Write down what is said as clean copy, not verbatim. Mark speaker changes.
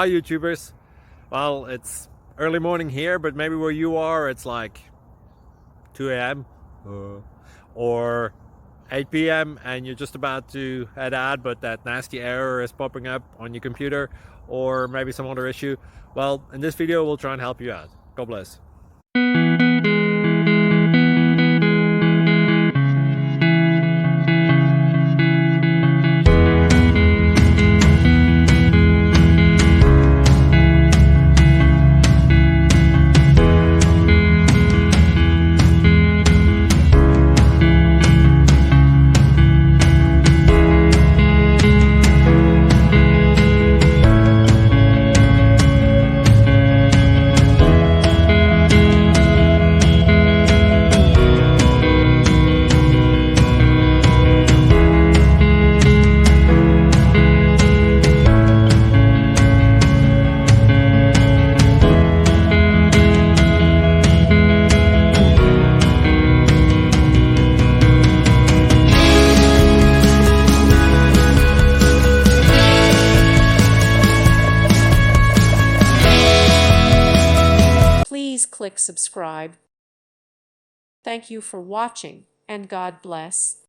Speaker 1: Hi YouTubers. Well, it's early morning here, but maybe where you are it's like 2 a.m. or 8 p.m. and you're just about to head out, but that nasty error is popping up on your computer, or maybe some other issue. Well, in this video we'll try and help you out. God bless.
Speaker 2: Please click subscribe. Thank you for watching, and God bless.